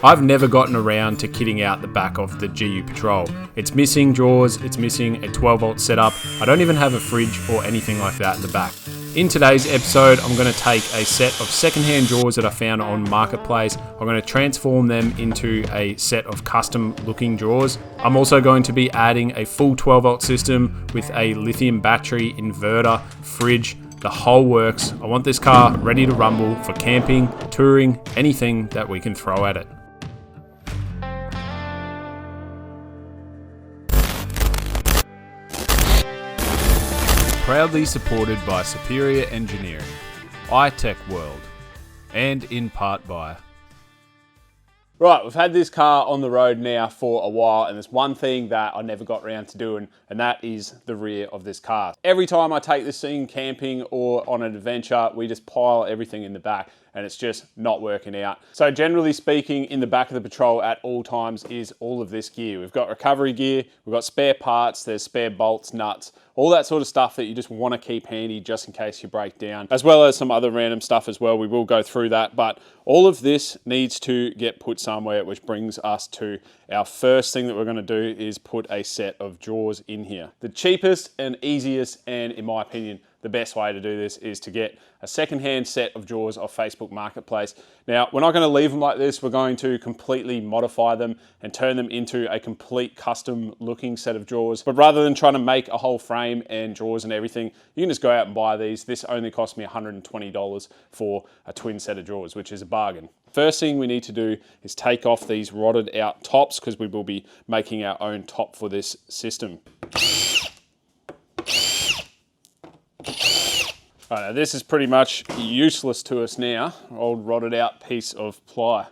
I've never gotten around to kitting out the back of the GU Patrol. It's missing drawers, it's missing a 12 volt setup. I don't even have a fridge or anything like that in the back. In today's episode, I'm going to take a set of secondhand drawers that I found on Marketplace. I'm going to transform them into a set of custom looking drawers. I'm also going to be adding a full 12 volt system with a lithium battery, inverter, fridge, the whole works. I want this car ready to rumble for camping, touring, anything that we can throw at it. Proudly supported by Superior Engineering, iTech World, and in part by... Right, we've had this car on the road now for a while, and there's one thing that I never got around to doing, and that is the rear of this car. Every time I take this thing camping or on an adventure, we just pile everything in the back, and it's just not working out. So generally speaking, in the back of the Patrol at all times is all of this gear. We've got recovery gear, we've got spare parts, there's spare bolts, nuts, all that sort of stuff that you just want to keep handy just in case you break down, as well as some other random stuff as well. We will go through that, but all of this needs to get put somewhere, which brings us to our first thing that we're going to do is put a set of drawers in here. The cheapest and easiest, and in my opinion, the best way to do this is to get a secondhand set of drawers off Facebook Marketplace. Now, we're not going to leave them like this. We're going to completely modify them and turn them into a complete custom looking set of drawers. But rather than trying to make a whole frame and drawers and everything, you can just go out and buy these. This only cost me $120 for a twin set of drawers, which is a bargain. First thing we need to do is take off these rotted out tops because we will be making our own top for this system. Right, now this is pretty much useless to us now, old rotted out piece of ply.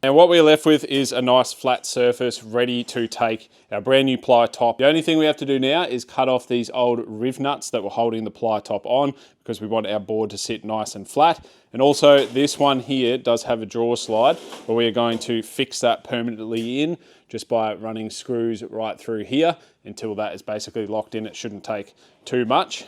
And what we're left with is a nice flat surface ready to take our brand new ply top. The only thing we have to do now is cut off these old riv nuts that were holding the ply top on because we want our board to sit nice and flat. And also this one here does have a drawer slide where we are going to fix that permanently in just by running screws right through here until that is basically locked in. It shouldn't take too much.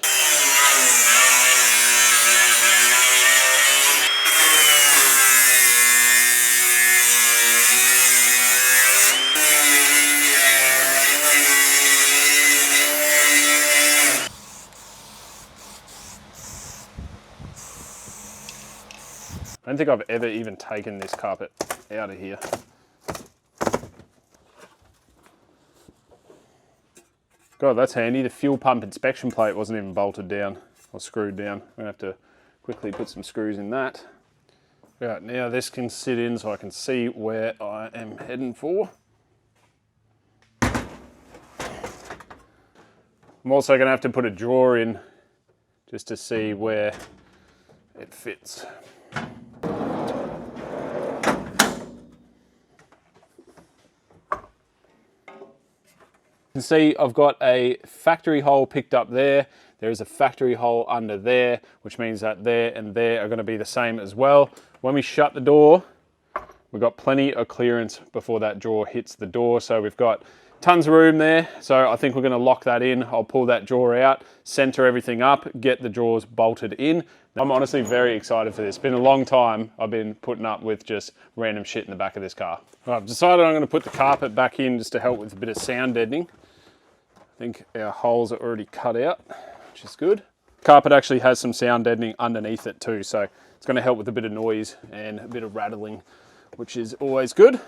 I don't think I've ever even taken this carpet out of here. God, that's handy. The fuel pump inspection plate wasn't even bolted down or screwed down. I'm gonna have to quickly put some screws in that. Right, now this can sit in so I can see where I am heading for. I'm also gonna have to put a drawer in just to see where it fits. You can see I've got a factory hole picked up there. There is a factory hole under there, which means that there and there are going to be the same as well. When we shut the door, we've got plenty of clearance before that drawer hits the door. So we've got tons of room there. So I think we're going to lock that in. I'll pull that drawer out, center everything up, get the drawers bolted in. I'm honestly very excited for this. It's been a long time I've been putting up with just random shit in the back of this car. Right, I've decided I'm going to put the carpet back in just to help with a bit of sound deadening. I think our holes are already cut out, which is good. Carpet actually has some sound deadening underneath it too, so it's going to help with a bit of noise and a bit of rattling, which is always good.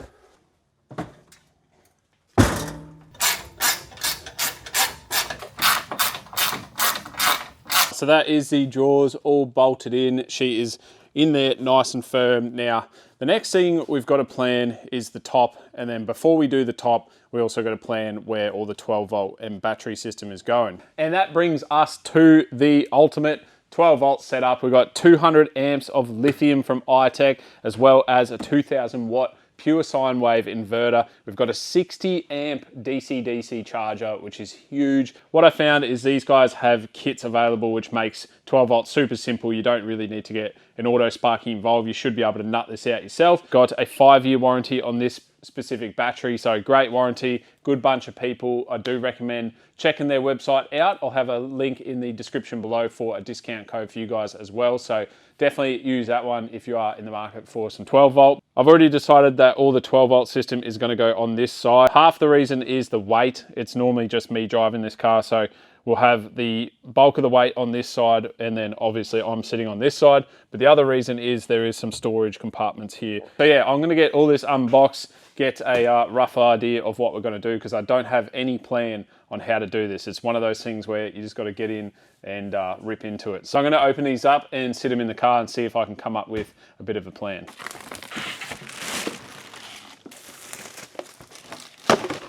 So that is the drawers all bolted in. She is in there nice and firm. Now, the next thing we've got to plan is the top. And then before we do the top, we also got to plan where all the 12 volt and battery system is going. And that brings us to the ultimate 12 volt setup. We've got 200 amps of lithium from iTech, as well as a 2000 watt pure sine wave inverter. We've got a 60 amp DC-DC charger, which is huge. What I found is these guys have kits available, which makes 12 volts super simple. You don't really need to get an auto sparking involved. You should be able to nut this out yourself. Got a 5-year warranty on this specific battery, so great warranty, good bunch of people. I do recommend checking their website out. I'll have a link in the description below for a discount code for you guys as well. So definitely use that one if you are in the market for some 12 volt. I've already decided that all the 12 volt system is going to go on this side. Half the reason is the weight. It's normally just me driving this car, so we'll have the bulk of the weight on this side, and then obviously I'm sitting on this side. But the other reason is there is some storage compartments here. So yeah, I'm gonna get all this unboxed, get a rough idea of what we're gonna do, because I don't have any plan on how to do this. It's one of those things where you just gotta get in and rip into it. So I'm gonna open these up and sit them in the car and see if I can come up with a bit of a plan.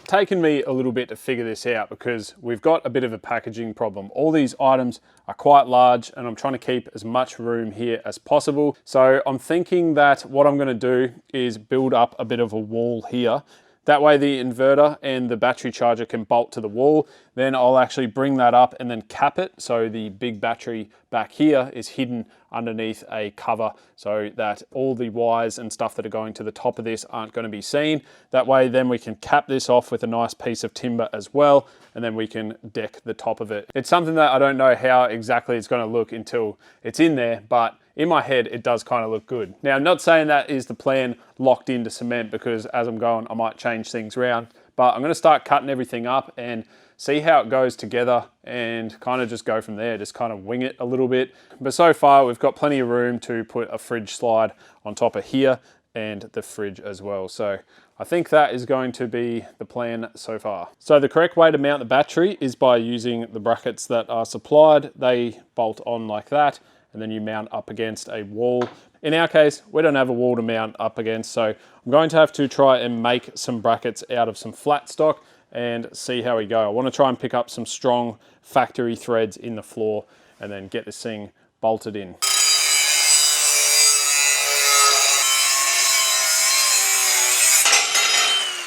Taken me a little bit to figure this out because we've got a bit of a packaging problem. All these items are quite large and I'm trying to keep as much room here as possible. So I'm thinking that what I'm going to do is build up a bit of a wall here. That way the inverter and the battery charger can bolt to the wall. Then I'll actually bring that up and then cap it. So the big battery back here is hidden underneath a cover so that all the wires and stuff that are going to the top of this aren't going to be seen. That way then we can cap this off with a nice piece of timber as well, and then we can deck the top of it. It's something that I don't know how exactly it's going to look until it's in there, but in my head, it does kind of look good. Now, I'm not saying that is the plan locked into cement, because as I'm going, I might change things around, but I'm going to start cutting everything up and see how it goes together and kind of just go from there, just kind of wing it a little bit. But so far, we've got plenty of room to put a fridge slide on top of here and the fridge as well. So I think that is going to be the plan so far. So the correct way to mount the battery is by using the brackets that are supplied. They bolt on like that, and then you mount up against a wall. In our case, we don't have a wall to mount up against, so I'm going to have to try and make some brackets out of some flat stock and see how we go. I want to try and pick up some strong factory threads in the floor and then get this thing bolted in.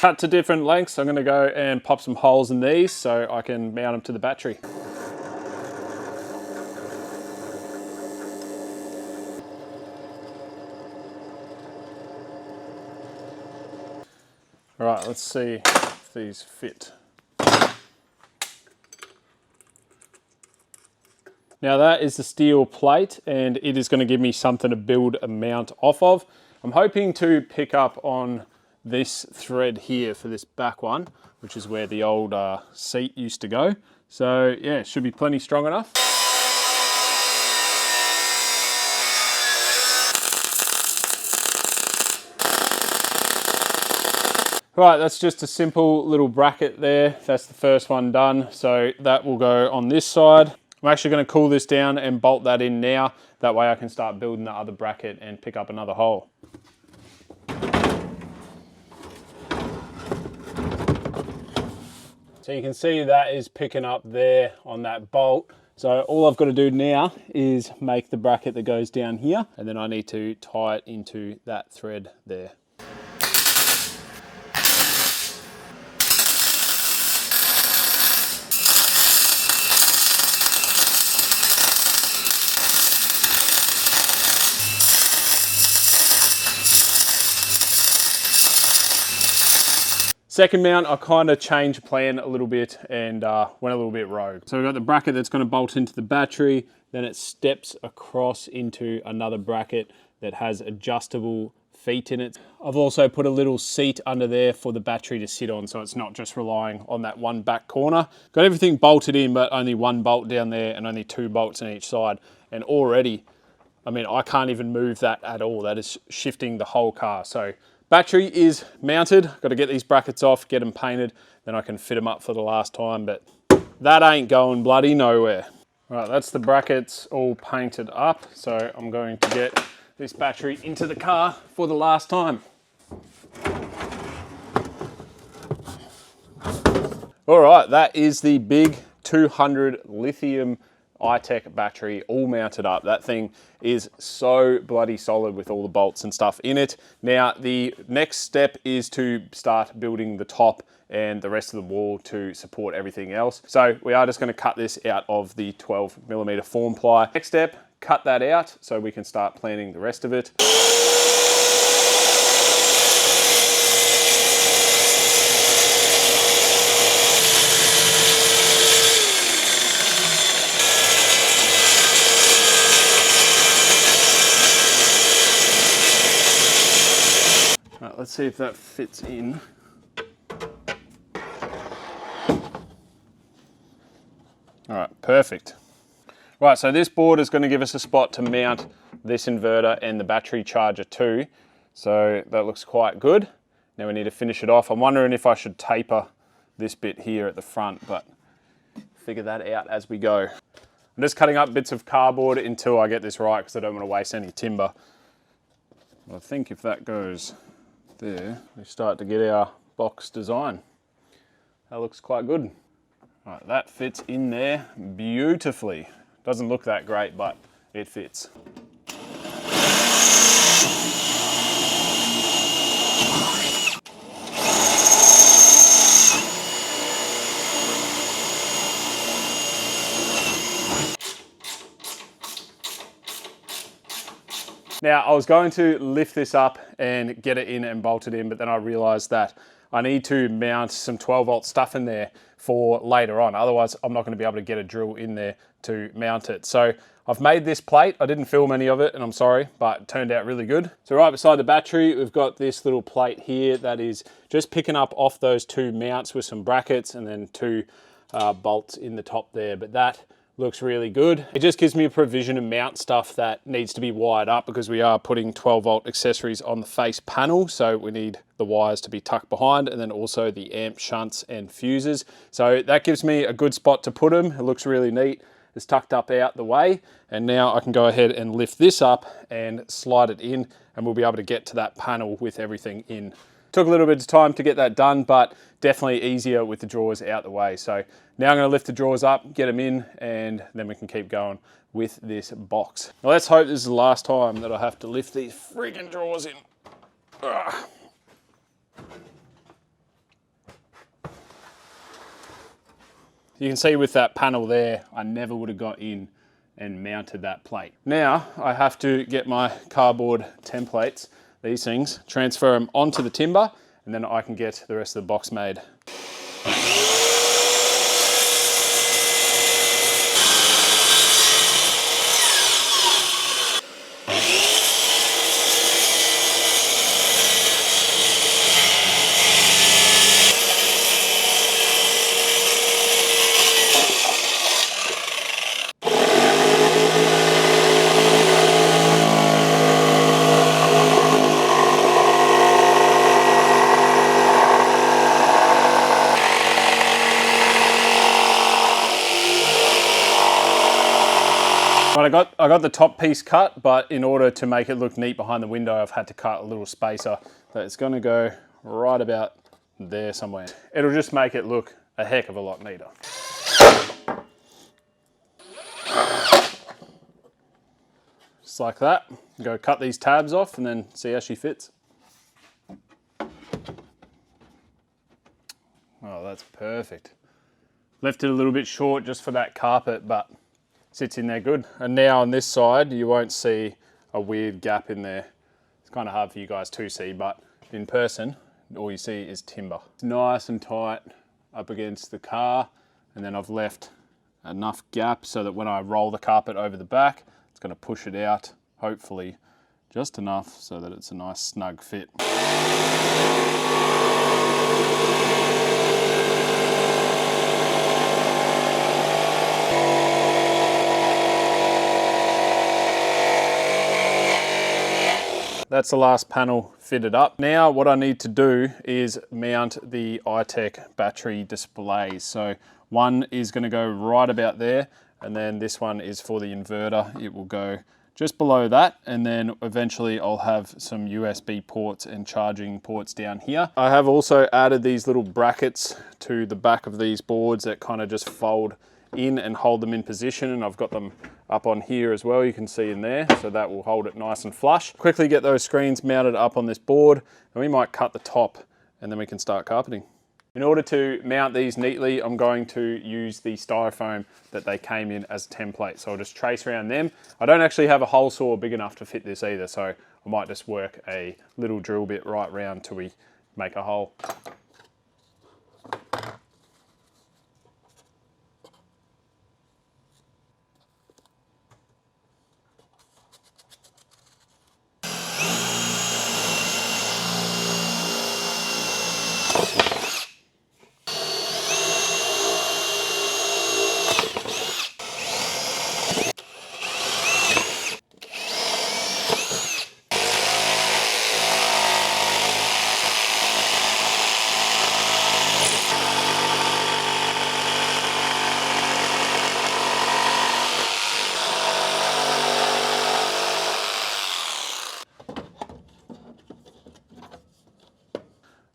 Cut to different lengths. I'm going to go and pop some holes in these so I can mount them to the battery. All right, let's see if these fit. Now that is the steel plate, and it is going to give me something to build a mount off of. I'm hoping to pick up on this thread here for this back one, which is where the old seat used to go. So yeah, it should be plenty strong enough. Right, that's just a simple little bracket there. That's the first one done. So that will go on this side. I'm actually going to cool this down and bolt that in now. That way I can start building the other bracket and pick up another hole. So you can see that is picking up there on that bolt. So all I've got to do now is make the bracket that goes down here, and then I need to tie it into that thread there. Second mount, I kind of changed plan a little bit and went a little bit rogue. So we've got the bracket that's going to bolt into the battery, then it steps across into another bracket that has adjustable feet in it. I've also put a little seat under there for the battery to sit on, so it's not just relying on that one back corner. Got everything bolted in, but only one bolt down there and only 2 bolts on each side. And already, I mean, I can't even move that at all. That is shifting the whole car. So battery is mounted. Got to get these brackets off, get them painted, then I can fit them up for the last time, but that ain't going bloody nowhere. All right, that's the brackets all painted up. So I'm going to get this battery into the car for the last time. All right, that is the big 200 lithium iTech battery all mounted up. That thing is so bloody solid with all the bolts and stuff in it. Now, the next step is to start building the top and the rest of the wall to support everything else. So we are just going to cut this out of the 12mm form ply. Next step, cut that out so we can start planning the rest of it. Right, let's see if that fits in. All right, perfect. Right, so this board is going to give us a spot to mount this inverter and the battery charger too. So that looks quite good. Now we need to finish it off. I'm wondering if I should taper this bit here at the front, but figure that out as we go. I'm just cutting up bits of cardboard until I get this right because I don't want to waste any timber. I think if that goes there, we start to get our box design. That looks quite good. Right, that fits in there beautifully. Doesn't look that great, but it fits. Now, I was going to lift this up and get it in and bolt it in, but then I realized that I need to mount some 12-volt stuff in there for later on. Otherwise, I'm not going to be able to get a drill in there to mount it. So I've made this plate. I didn't film any of it, and I'm sorry, but it turned out really good. So right beside the battery, we've got this little plate here that is just picking up off those two mounts with some brackets and then two bolts in the top there. But that looks really good. It just gives me a provision to mount stuff that needs to be wired up because we are putting 12-volt accessories on the face panel. So we need the wires to be tucked behind and then also the amp shunts and fuses. So that gives me a good spot to put them. It looks really neat. It's tucked up out the way. And now I can go ahead and lift this up and slide it in and we'll be able to get to that panel with everything in. Took a little bit of time to get that done, but definitely easier with the drawers out the way. So now I'm going to lift the drawers up, get them in, and then we can keep going with this box. Now let's hope this is the last time that I have to lift these freaking drawers in. Ugh. You can see with that panel there, I never would have got in and mounted that plate. Now I have to get my cardboard templates, these things, transfer them onto the timber, and then I can get the rest of the box made. Right, I got the top piece cut, but in order to make it look neat behind the window, I've had to cut a little spacer. So it's gonna go right about there somewhere. It'll just make it look a heck of a lot neater. Just like that. Go cut these tabs off and then see how she fits. Oh, that's perfect. Left it a little bit short just for that carpet, but sits in there good. And now on this side, you won't see a weird gap in there. It's kind of hard for you guys to see, but in person, all you see is timber. It's nice and tight up against the car, and then I've left enough gap so that when I roll the carpet over the back, it's gonna push it out, hopefully just enough so that it's a nice snug fit. That's the last panel fitted up. Now what I need to do is mount the iTech battery displays. So one is going to go right about there, and then this one is for the inverter. It will go just below that, and then eventually I'll have some USB ports and charging ports down here. I have also added these little brackets to the back of these boards that kind of just fold in and hold them in position, and I've got them up on here as well, you can see in there, so that will hold it nice and flush. Quickly get those screens mounted up on this board, and we might cut the top and then we can start carpeting. In order to mount these neatly, I'm going to use the styrofoam that they came in as a template, so I'll just trace around them. I don't actually have a hole saw big enough to fit this either, so I might just work a little drill bit right round till we make a hole.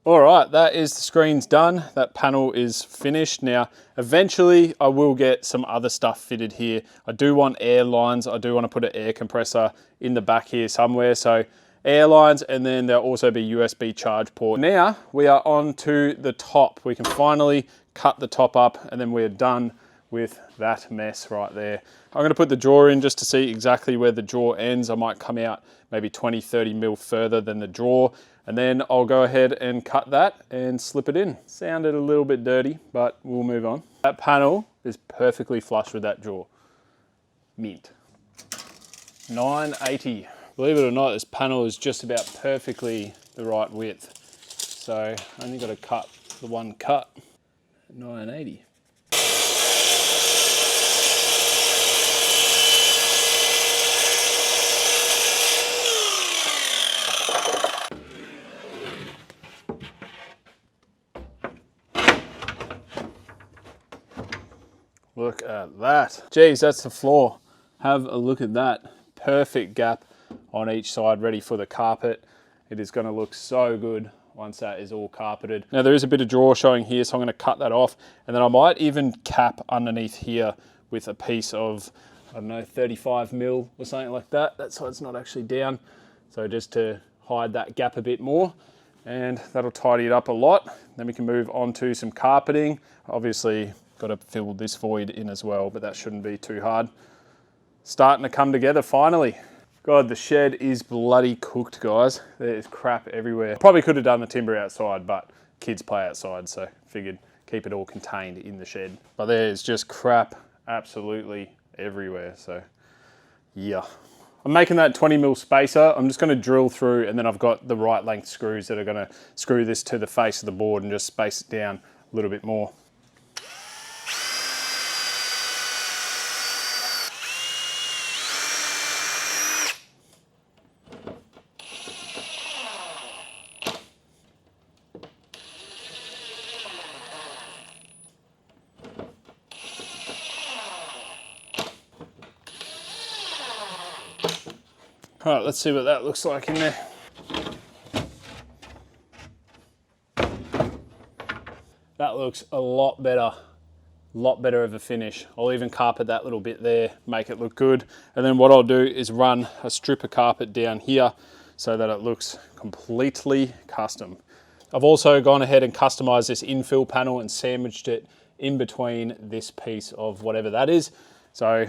All right, that is the screens done. That panel is finished. Now, eventually I will get some other stuff fitted here. I do want air lines. I do want to put an air compressor in the back here somewhere. So air lines, and then there'll also be USB charge port. Now we are on to the top. We can finally cut the top up, and then we're done with that mess right there. I'm gonna put the jaw in just to see exactly where the jaw ends. I might come out maybe 20, 30 mil further than the jaw, and then I'll go ahead and cut that and slip it in. Sounded a little bit dirty, but we'll move on. That panel is perfectly flush with that jaw. Mint. 980. Believe it or not, this panel is just about perfectly the right width. So I only got to cut the one cut. 980. Look at that. Geez, that's the floor. Have a look at that. Perfect gap on each side, ready for the carpet. It is gonna look so good once that is all carpeted. Now there is a bit of draw showing here, so I'm gonna cut that off, and then I might even cap underneath here with a piece of, I don't know, 35 mil or something like that. That side's not actually down. So just to hide that gap a bit more, and that'll tidy it up a lot. Then we can move on to some carpeting. Obviously, got to fill this void in as well, but that shouldn't be too hard. Starting to come together finally. God, the shed is bloody cooked, guys. There's crap everywhere. Probably could have done the timber outside, but kids play outside, so figured keep it all contained in the shed. But there's just crap absolutely everywhere, so yeah. I'm making that 20 mil spacer. I'm just gonna drill through, and then I've got the right length screws that are gonna screw this to the face of the board and just space it down a little bit more. All right, let's see what that looks like in there. That looks a lot better of a finish. I'll even carpet that little bit there, make it look good. And then what I'll do is run a strip of carpet down here so that it looks completely custom. I've also gone ahead and customized this infill panel and sandwiched it in between this piece of whatever that is. So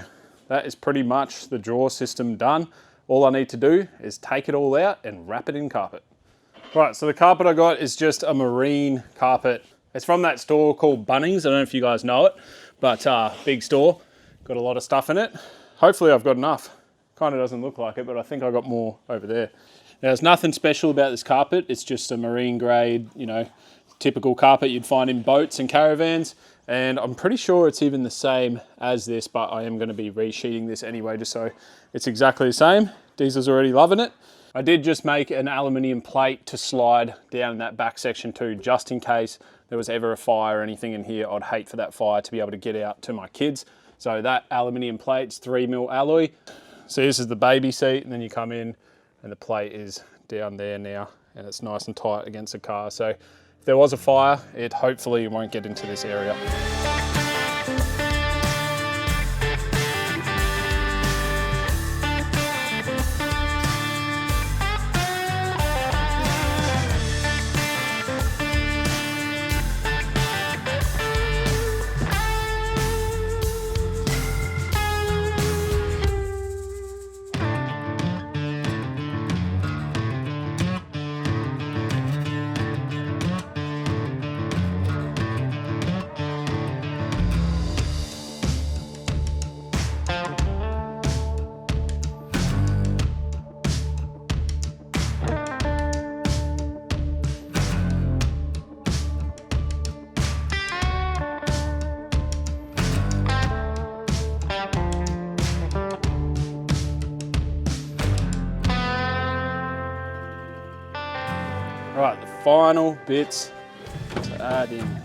that is pretty much the drawer system done. All I need to do is take it all out and wrap it in carpet. Right, so the carpet I got is just a marine carpet. It's from that store called Bunnings. I don't know if you guys know it, but big store. Got a lot of stuff in it. Hopefully I've got enough. Kind of doesn't look like it, but I think I got more over there. Now, there's nothing special about this carpet. It's just a marine grade, you know, typical carpet you'd find in boats and caravans. And I'm pretty sure it's even the same as this, but I am going to be resheeting this anyway, just so it's exactly the same. Diesel's already loving it. I did just make an aluminium plate to slide down in that back section too, just in case there was ever a fire or anything in here. I'd hate for that fire to be able to get out to my kids. So that aluminium plate's 3 mil alloy. So this is the baby seat, and then you come in and the plate is down there now, and it's nice and tight against the car. So if there was a fire, it hopefully won't get into this area. Right, the final bits to add in.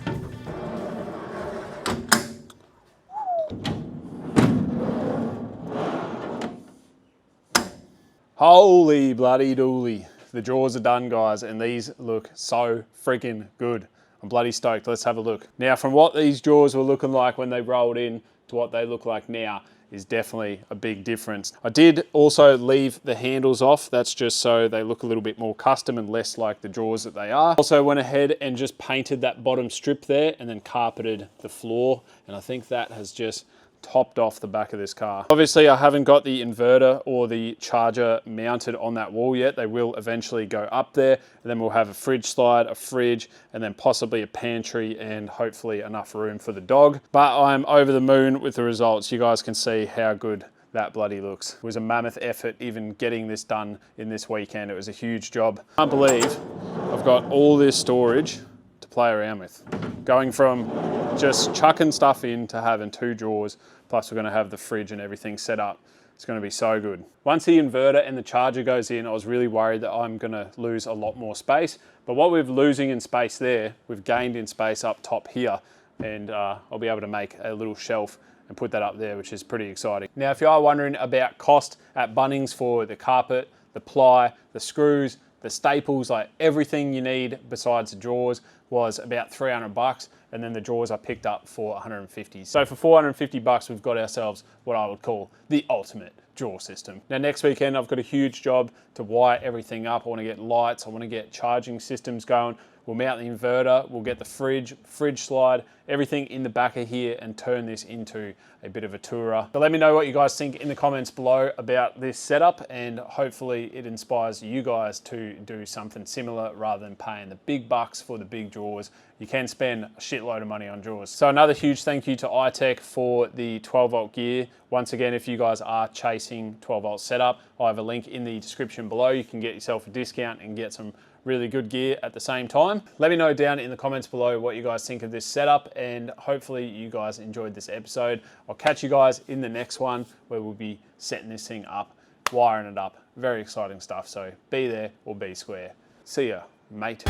Holy bloody dooly. The jaws are done, guys, and these look so freaking good. I'm bloody stoked. Let's have a look. Now, from what these jaws were looking like when they rolled in to what they look like now is definitely a big difference. I did also leave the handles off. That's just so they look a little bit more custom and less like the jaws that they are. Also went ahead and just painted that bottom strip there and then carpeted the floor. And I think that has just topped off the back of this car. Obviously, I haven't got the inverter or the charger mounted on that wall yet. They will eventually go up there, and then we'll have a fridge slide, a fridge, and then possibly a pantry and hopefully enough room for the dog. But I'm over the moon with the results. You guys can see how good that bloody looks. It was a mammoth effort even getting this done in this weekend. It was a huge job. I can't believe I've got all this storage to play around with. Going from just chucking stuff in to having 2 drawers, plus we're gonna have the fridge and everything set up. It's gonna be so good. Once the inverter and the charger goes in, I was really worried that I'm gonna lose a lot more space. But what we're losing in space there, we've gained in space up top here. And I'll be able to make a little shelf and put that up there, which is pretty exciting. Now, if you are wondering about cost at Bunnings for the carpet, the ply, the screws, the staples, like everything you need besides the drawers was about 300 bucks. And then the drawers I picked up for 150. So for 450 bucks, we've got ourselves what I would call the ultimate drawer system. Now next weekend, I've got a huge job to wire everything up. I want to get lights, I want to get charging systems going. We'll mount the inverter, we'll get the fridge slide, everything in the back of here and turn this into a bit of a tourer. So let me know what you guys think in the comments below about this setup, and hopefully it inspires you guys to do something similar rather than paying the big bucks for the big drawers. You can spend a shitload of money on drawers. So another huge thank you to iTech for the 12 volt gear. Once again, if you guys are chasing 12 volt setup, I have a link in the description below. You can get yourself a discount and get some really good gear at the same time. Let me know down in the comments below what you guys think of this setup, and hopefully you guys enjoyed this episode. I'll catch you guys in the next one where we'll be setting this thing up, wiring it up. Very exciting stuff, so be there or be square. See ya, mate.